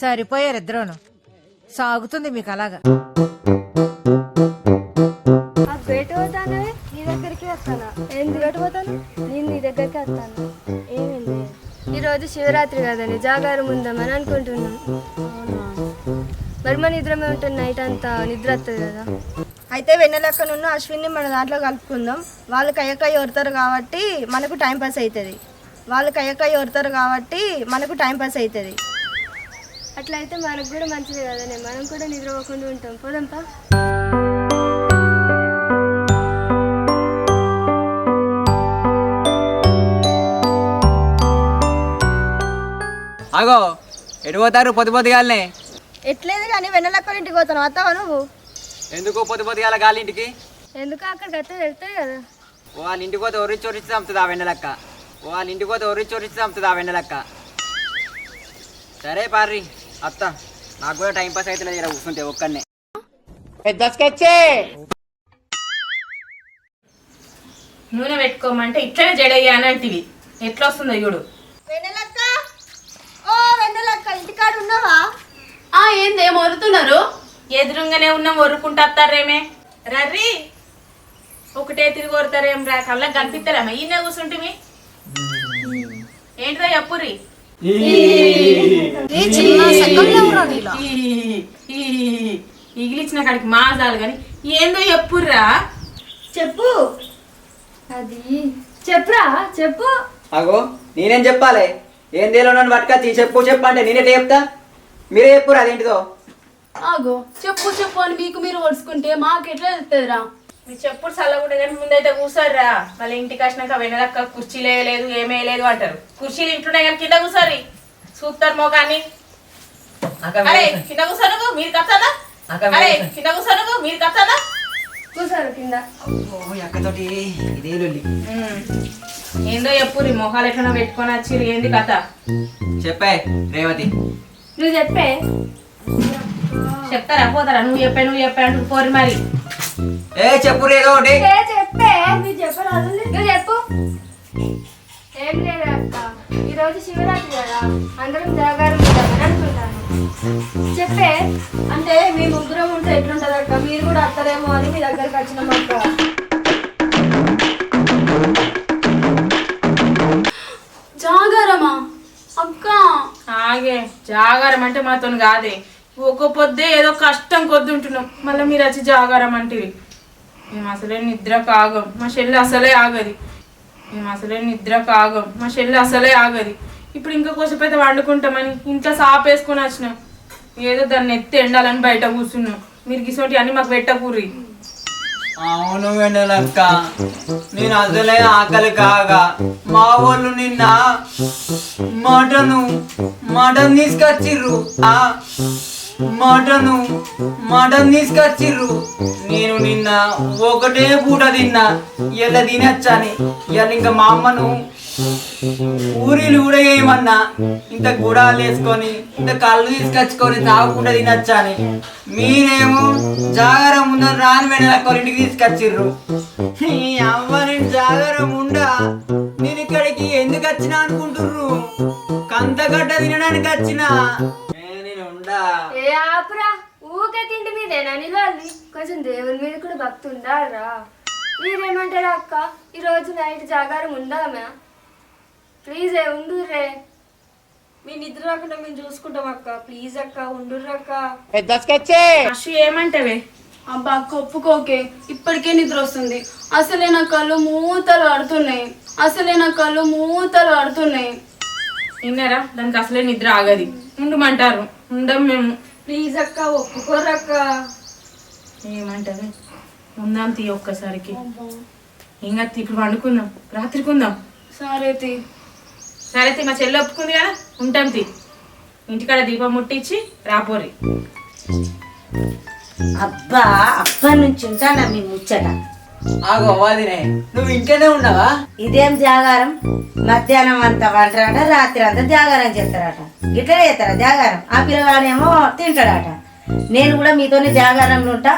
సరిపోయారు ఇద్దరును. సాగుతుంది మీకు అలాగా. బయట పోతానే నీ దగ్గరికి వస్తానా? ఎందుకు బయట పోతాను? నేను నీ దగ్గరికి వస్తాను. ఏమైంది? ఈరోజు శివరాత్రి కదండి, జాగారం ఉందామని అనుకుంటున్నాను. మరి మన నిద్రమే ఉంటుంది, నైట్ అంతా నిద్ర వస్తుంది కదా. అయితే వెన్నెలక్క నుండి అశ్విన్ని మన దాంట్లో కలుపుకుందాం. వాళ్ళు కయ్యకాయ ఓరుతారు కాబట్టి మనకు టైం పాస్ అవుతుంది. అట్లయితే మనకు కూడా మంచిది కదనే, మనం కూడా నిద్రపోకుండా ఉంటాం. పోదాంపా. అగో ఎటు పోతారు పొద్దుగాలనే? ఎట్లేదు కానీ వెన్నెలక్క ఇంటికి పోతాను, వస్తావా నువ్వు? ఎందుకు పొద్దుగాల గాలి ఇంటికి? ఎందుకు అక్కడికి వస్తే వెళ్తాయి కదా. వాళ్ళ ఇంటికి పోతే ఒరిచి చంపుతుంది ఆ వెన్నెలక్క. సరే పార్రి అత్త, నాకు కూడా టైం పాస్ అయితే ఇలా కూర్చుంటే ఒక్కనే. నూనె పెట్టుకోమంటే ఇట్లనే జడయ్యానంటివి, ఎట్లా వస్తుందో చూడు. వెన్నెలక్క, ఓ వెన్నెలక్క, ఇంటికాడ ఉన్నావా? ఏందేం వరుతున్నారు? ఎదురుగానే ఉన్నాం, వరుకుంటా వస్తారేమే. రర్రి ఒకటే తిరిగి వరుతారేం రా, కళ్ళకి కనిపిస్తారేమా? ఈయన కూర్చుంటే ఏంటిదా చెప్పుర్రి. ఇగిలిచ్చిన కాడికి మాజాలు కానీ ఏందో చెప్పుర్రా. చెప్పు, అది చెప్పురా, చెప్పు. అగో నేనేం చెప్పాలి? ఏం దేలో నన్ను పట్టుకొచ్చి చెప్పు అంటే నేనేట చెప్తా, మీరే చెప్పురు అదేంటిదో. ఆగో చెప్పు అని మీకు మీరు వడుచుకుంటే మాకు ఎట్లా తెలుస్తుందిరా? మీరు చెప్పుడు చల్లకుండా కానీ ముందైతే కూర్చోర్రా. మళ్ళీ ఇంటికి వచ్చినాక వెనలక్క కుర్చీలు వేయలేదు ఏమేయలేదు అంటారు. కుర్చీలు ఇంట్లోనే కానీ కింద కూర్చోరి, చూస్తారు మోకాన్ని. అరే కింద కూర్చోను, మీరు కట్టానా? అరే కింద కూర్చోను, మీరు కట్టానా? కూర్చోరు కింద. అక్కతోటి ఇదే లొల్లి. ఏందో చెప్పుర్రి, మొహాలు ఎట్లా పెట్టుకొని వచ్చి ఏంది కథ? చెప్పే రేవతి. నువ్వు చెప్పే. చెప్తారా పోతారా? నువ్వు చెప్పాను పోరి మరి. చెప్పురు ఏదో ఒకటి. చెప్పే, మీరు చెప్పరాదు. నువ్వు చెప్పు. ఏం లేదు అక్క, ఈరోజు శివరాత్రి కదా, అందరం జాగారం ఉందామని అనుకుంటాను. చెప్పే. అంటే మీ ముగ్గురం ఉంటే ఎట్లుంటది అక్క, మీరు కూడా అత్తరేమో అని మీ దగ్గరికి వచ్చినాం అక్క. జాగారమా అక్క? ఆగే జాగారం అంటే మాతో కాదే, ఒక పొద్దే ఏదో కష్టం కొద్ది ఉంటున్నాం, మళ్ళీ మీరు వచ్చి జాగారం అంటే మేము అసలే నిద్ర కాగం, మా చెల్లి అసలే ఆగది. ఇప్పుడు ఇంకా కొద్దిసేపు వండుకుంటామని ఇంట్లో సాపేసుకొని వచ్చినాం, ఏదో దాన్ని ఎత్తి ఎండాలని బయట కూర్చున్నాం. మీరు గిసోటి అన్ని మాకు పెట్టకూర్రి. అవును వెన్నెలక్క, నేను అసలే ఆకలి కాగా మా వాళ్ళు నిన్న మటన్ తీసుకొచ్చిర్రు. మటన్ తీసుకొచ్చిర్రు. నేను నిన్న ఒకటే పూట తిన్నా, ఇలా తినచ్చని. ఇవాళ ఇంకా మా అమ్మను ఊరిలు కూడా ఏమన్నా ఇంత గుడాలు వేసుకొని ఇంత కళ్ళు తీసుకొచ్చుకొని తాగకుండా తినచ్చని. మీరేమో జాగారం ఉందని రాని వెనక ఇంటికి తీసుకొచ్చిర్రు. అవ్వ నేను జాగారం ఉండా, నేను ఇక్కడికి ఎందుకు వచ్చినా అనుకుంటుర్రు? కంతగడ్డ తినడానికి వచ్చినా నేను ఉండా. ఏ ఆపురా, ఊకే తిండి మీదేనా నిలవాలి? కొంచెం దేవుని మీద కూడా భక్తి ఉండాలరా. మీరేమంటారా అక్క, ఈరోజు నైట్ జాగారం ఉందామా? ప్లీజ్ ఉండుర్రే. మీ నిద్ర రాకుండా మేము చూసుకుంటాం అక్క, ప్లీజ్ అక్క ఉండుర్రక్క. అశు ఏమంటావే? అబ్బా అక్క ఒప్పుకోకే, ఇప్పటికే నిద్ర వస్తుంది. అసలే నా కళ్ళు మూతలు ఆడుతున్నాయి. విన్నారా? దానికి అసలే నిద్ర ఆగది, ఉండమంటారు, ఉండం మేము. ప్లీజ్ అక్క ఒప్పుకోరక్క. ఏమంటారు? ఉందాం తీ ఒక్కసారికి. ఇంకా ఇప్పుడు వండుకుందాం, రాత్రికుందాం. సరే తీ, మా చెల్లి ఒప్పుకుంది కదా, ఉంటాం తీ. ఇంటికాడ దీపం ముట్టించి రాపోరి. అబ్బా అప్పటి నుంచి ఉంటానా మీ ముచ్చట. ఆగో వాదినే, నువ్వు ఇంట్లోనే ఉన్నావా? ఇదేం జాగారం? మధ్యాహ్నం అంతా వంటరాట, రాత్రి అంతా జాగారం చేస్తారట. ఇట్లనే చేస్తారా జాగారం? ఆ పిల్లగాడేమో తింటాడట. నేను కూడా మీతోనే జాగారంలో ఉంటా,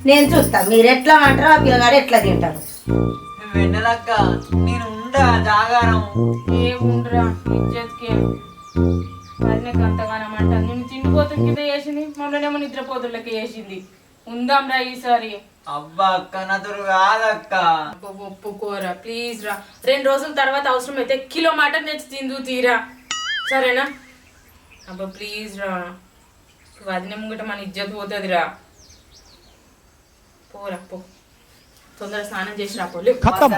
నేను చూస్తా మీరు ఎట్లా అంటారో ఆ పిల్లగాడు ఎట్లా తింటారు. వెన్నెలక్క నేను ఉండా జాగారం. ఏ ఉండరా ఇజ్జత్కి. అది నాకు అంతగానం అంటాను. నేను తిండిపోతున్న కింద చేసింది, మమ్మల్నేమో నిద్రపోతులకి చేసింది. ఉందాంరా ఈసారి. అబ్బా అక్క నాతో కాదక్క. ఒప్పుకోరా ప్లీజ్ రా. 2 రోజుల తర్వాత అవసరం అయితే కిలో మటన్ తెచ్చి తిందు తీరా, సరేనా? అబ్బా ప్లీజ్ రా, వదిన ముంగట మన ఇజ్జత్ పోతుందిరా. పోరా పో, తొందర స్నానం చేసి రా. పో खत्म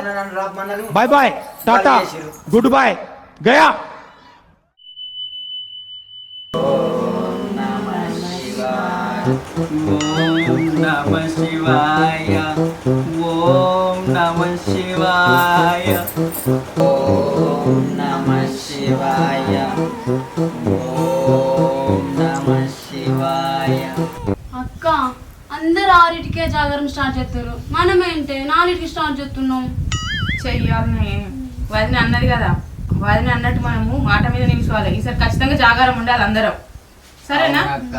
bye bye tata good bye गया ఓం నమ శివాయ ఓం నమ శివాయ ఓం నమ శివాయ ఓం నమ శివాయ. అక్క అందరు 6కే జాగారం స్టార్ట్ చేస్తారు, మనమేంటే 4కి స్టార్ట్ చేస్తున్నాం. చెయ్యాలని వదిన అన్నది కదా, వదిన అన్నట్టు మనము మాట మీద నిలుచోవాలి. ఈసారి ఖచ్చితంగా జాగారం ఉండాలి అందరం, సరేనా? అక్క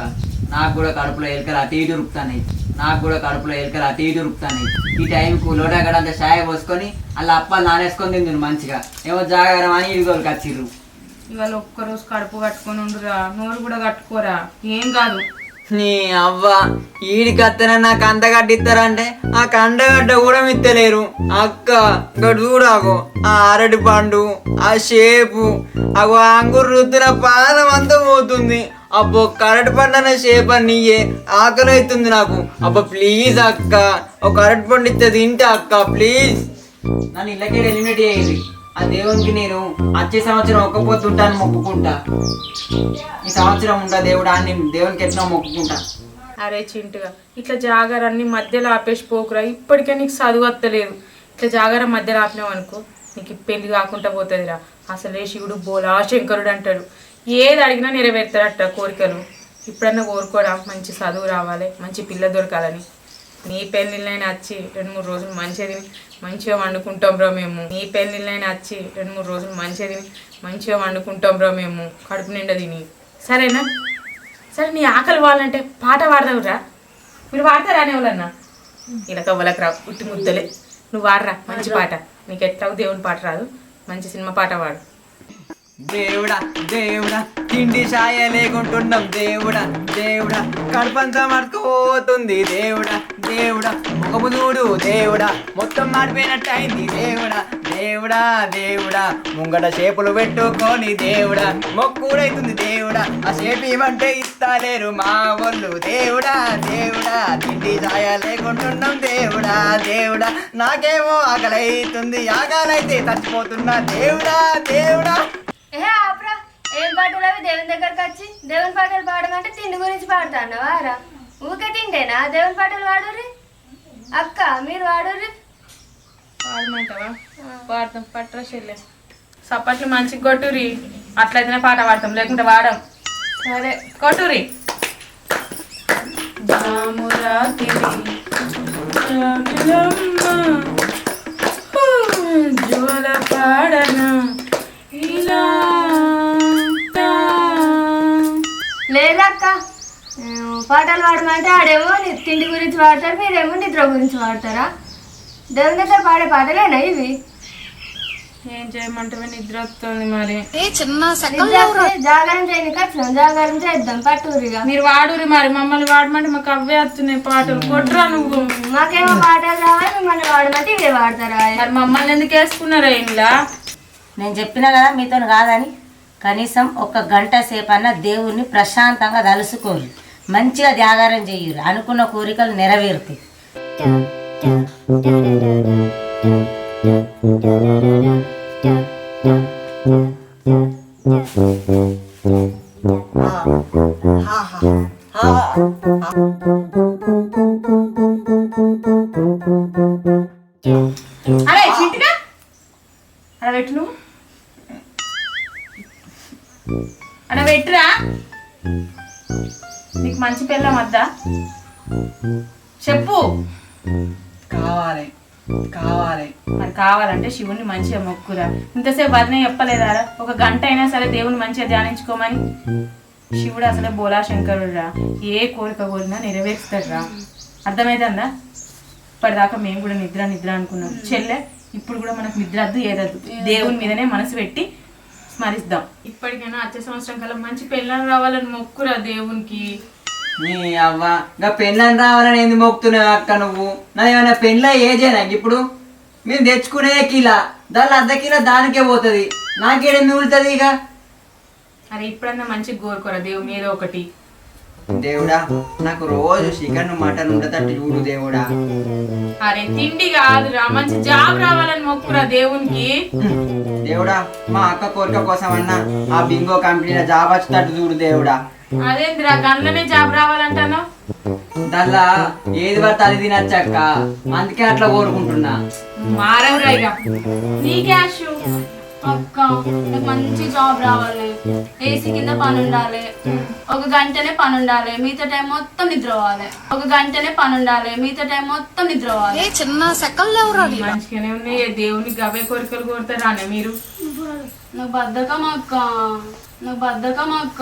నాకు కూడా కడుపులో ఎలుకలు అటు ఇటు ఉరుకుతాయి, నాకు కూడా కడుపులో ఎలుకలు అటు ఇటు ఉరుకుతాయి. ఈ టైంకు లోటగడంతా చాయ్ పోసుకొని అలా అప్పాలు నానేసుకొని తిందురు మంచిగా. ఏమో జాగారం అని ఇదిగోలు వచ్చిర్రు. ఇవాళ ఒక్కరోజు కడుపు కట్టుకొని ఉండురా, నోరు కూడా కట్టుకోరా, ఏం కాదు. నీ అవ్వ ఈడికి అత్తనే నాకు అంత కట్టిస్తారంటే ఆ కండగడ్డ కూడా మిత్తలేరు. అక్క గడు చూడాకు, ఆ అరటి పండు, ఆ షేపు, అగో అంగురు రుద్దున పానం అంతా పోతుంది. అబ్బో కరటి పండు అనే షేప్ అని నీయే ఆకలి అవుతుంది నాకు. అబ్బా ప్లీజ్ అక్క, ఒక అరటి పండు ఇస్తే తింటా అక్క ప్లీజ్. నన్ను ఇళ్ళకే ఎలిమినేట్ చేయండి. ఆ దేవునికి నేను వచ్చే సంవత్సరం ఒక్క పొద్దుంటాను మొక్కుకుంటా. ఈ సంవత్సరం ఉంటా దేవుడా అని నేను దేవునికి ఎట్లా మొక్కుకుంటా. అరే చింటుగా, ఇట్లా జాగారాన్ని మధ్యలో ఆపేసి పోకురా. ఇప్పటికే నీకు చదువు వస్తలేదు. ఇట్లా జాగారం మధ్యలో ఆపినావు అనుకో, నీకు పెళ్లి కాకుండా పోతుందిరా. అసలే శివుడు బోలా శంకరుడు అంటాడు, ఏది అడిగినా నెరవేరుతాడట కోరికలు. ఇప్పుడన్నా కోరుకోరా, మంచి చదువు రావాలి, మంచి పిల్ల దొరకాలని. నీ పెళ్ళిళ్ళైనా వచ్చి 2-3 రోజులు మంచిగా వండుకుంటాం రా మేము. నీ పెళ్ళిళ్ళైనా వచ్చి 2-3 రోజులు మంచిగా వండుకుంటాం రా మేము, కడుపు నిండా తిని, సరేనా? సరే నీ ఆకలి వాళ్ళంటే పాట పాడదావురా. మీరు పాడతారా అనే వాళ్ళన్నా? ఇలా కవ్వలకు రా, ఉట్టి ముద్దలే. నువ్వు వాడరా మంచి పాట, నీకు ఎట్లాగో దేవుని పాట రాదు, మంచి సినిమా పాట పాడు. దేవుడా దేవుడా తిండి ఛాయ లేకుంటున్నాం. దేవుడా దేవుడా కడుపంతా మర్చిపోతుంది. దేవుడా దేవుడా ముఖము చూడు దేవుడా, మొత్తం మారిపోయినట్టు అయింది. దేవుడా దేవుడా దేవుడా ముంగట చేపులు పెట్టుకొని దేవుడా మొక్కుడైతుంది. దేవుడా ఆ షేపు ఇవ్వంటే ఇస్తాలేరు మా వాళ్ళు. దేవుడా దేవుడా తిండి ఛాయ లేకుంటున్నాం. దేవుడా దేవుడా నాకేమో ఆకలి అవుతుంది, ఆకలైతే చచ్చిపోతున్నా. దేవుడా దేవుడా. ఆపరా, ఏం పాటలు అవి దేవుని దగ్గరకు వచ్చి దేవుని పాటలు పాడమంటే తిండి గురించి పాడుతున్నావా రా? ఊకే తింటేనా దేవుని పాటలు పాడుర్రి. అక్క మీరు పాడుర్రి. పాడమంటావా? పాడతాం, పట్రా చెల్లె. సప్పట్లు మంచిగా కొట్టురి, అట్లయితేనే పాట పాడతాం, లేకుంటే వాడం. సరే కొట్టురి. జోల పాడనా లేదక్క, పాటలు పాడమంటే ఆడేమో తిండి గురించి పాడతారు, మీరేమో నిద్ర గురించి పాడతారా? దేవుని దగ్గర పాడే పాటలేనా ఇవి? ఏం చేయమంటే నిద్ర వస్తుంది మరి. జాగారం చేయడానికి వచ్చినాం, జాగారం చేద్దాం పట్టూరిగా. మీరు వాడురి మరి, మమ్మల్ని వాడమంటే మాకు అవే వస్తున్నాయి పాటలు. కొట్రా నువ్వు. మాకేమో పాటలు రావాలి, మిమ్మల్ని వాడమంటే ఇవే వాడతారా? మరి మమ్మల్ని ఎందుకు వేసుకున్నారా ఇంట్లో? నేను చెప్పినా కదా మీతో కాదని, కనీసం 1 గంట సేపు అన్న దేవుణ్ణి ప్రశాంతంగా తలుసుకోరు, మంచిగా జాగారం చెయ్యరు, అనుకున్న కోరికలు నెరవేరుతాయి. అరే చిట్టుగా అలా పెట్టు, నువ్వు అలా పెట్టురా. నీకు మంచి పిల్ల వద్దా చెప్పు. కావాలి కావాలి మరి కావాలంటే శివుణ్ణి మంచిగా మొక్కురా. ఇంతసేపు వదిన చెప్పలేదా 1 గంట అయినా సరే దేవుని మంచిగా ధ్యానించుకోమని? శివుడు అసలే బోలా శంకరుడు రా, ఏ కోరిక కోరినా నెరవేరుస్తాడు రా. అర్థమైందా? ఇప్పటిదాకా మేము కూడా నిద్ర అనుకున్నాం చెల్లె, ఇప్పుడు కూడా మనకు నిద్ర వద్దు ఏదద్దు, దేవుని మీదనే మనసు పెట్టి స్మరిద్దాం. ఇప్పటికైనా వచ్చే సంవత్సరం కల్లా మంచి పెళ్ళని రావాలని మొక్కురా దేవునికి. నీ అవ్వ ఇంకా పెళ్ళని రావాలని ఎందుకు మొక్కుతున్నావు అక్క నువ్వు? నా ఏమైనా పెళ్ళ ఏజేనా ఇప్పుడు? మేము తెచ్చుకునే కిలా దాని అర్ధ కిలో దానికే పోతుంది, నాకేడే మిగులుతుంది ఇక. అరే ఇప్పుడన్నా మంచిగా కోరుకోరా దేవుని ఏదో ఒకటి. దేవుడా నాకు రోజు చికెన్ మటన్ ఉండేటట్టు చూడు దేవుడా. అరే తిండి కాదురా, మంచి జాబ్ రావాలని మొక్కురా దేవునికి. దేవుడా మా అక్క కోరిక కోసం అన్నా ఆ బింగో కంపెనీలో జాబ్ వచ్చేటట్టు చూడు దేవుడా. అదేంద్రా గంటలనే జాబ్ రావాలంటాను? దానిలా ఏది పడితే అది తినచ్చక్క, అందుకే అట్లా కోరుకుంటున్నా. మారవురా ఇక నీ క్యాష్. అక్క నాకు మంచి జాబ్ రావాలి, ఏసీ కింద పని ఉండాలి, ఒక గంటనే పని ఉండాలి, మిగతా టైం మొత్తం నిద్ర పోవాలి, ఒక గంటనే పని ఉండాలి, మిగతా టైం మొత్తం నిద్ర పోవాలి. మంచిగానే ఉన్నాయి దేవునికి అవే కోరికలు కోరుతారా అన్న మీరు? నాకు బద్ధకం అక్క, నాకు బద్ధకం అక్క.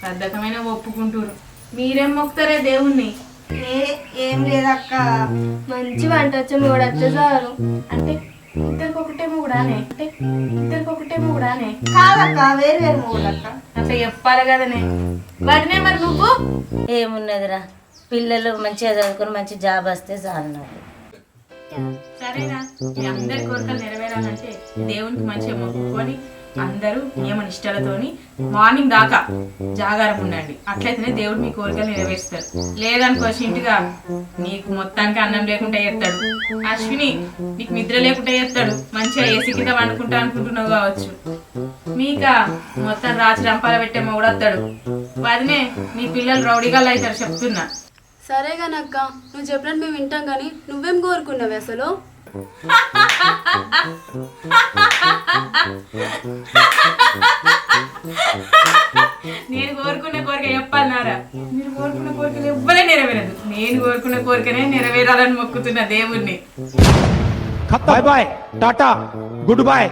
బద్ధకమైన ఒప్పుకుంటారు. మీరేం మొక్కుతారే దేవుణ్ణి? ఏం లేదక్క, మంచి వంట వచ్చి మూడొచ్చే చాలు. అంటే ఇద్దరికి ఒకటేమో కూడానే, అంటే ఇద్దరికి ఒకటేమో కూడానే. కాదక్క, వేరు వేరు మూలక్క. అట్లా చెప్పాలి కదనే. వదినే మరి నువ్వు? ఏమున్నదిరా, పిల్లలు మంచిగా చదువుకొని మంచి జాబ్ వస్తే చాలు నాకు. సరేనా, మీ అందరి కోరికలు నెరవేరాలంటే దేవునికి మంచిగా మొక్కుకొని అందరూ నియమ నిష్టలతోని మార్నింగ్ దాకా జాగారం ఉండండి. అట్లయితేనే దేవుడు మీ కోరికలు నెరవేరుస్తాడు. లేదనుకో ఇంటిగా నీకు మొత్తానికి అన్నం లేకుండా చేస్తాడు. అశ్విని నీకు నిద్ర లేకుండా చేస్తాడు. మంచిగా ఏసీ కింద వండుకుంటా అనుకుంటున్నావు కావచ్చు. మీక మొత్తం రాత్రి రంపాల పెట్టే మొగుడొస్తాడు. వదినే నీ పిల్లలు రౌడీగాళ్ళు అవుతారు చెప్తున్నా. సరే కానక్క, నువ్వు చెప్పినట్టు మేము వింటాం, కానీ నువ్వేం కోరుకున్నావు అసలు? నేను కోరుకున్న కోరిక చెప్పాలన్నారా? మీరు కోరుకున్న కోరికలు ఎవ్వరే నెరవేరదు. నేను కోరుకున్న కోరికనే నెరవేరాలని మొక్కుతున్న దేవుణ్ణి. Bye bye tata good bye.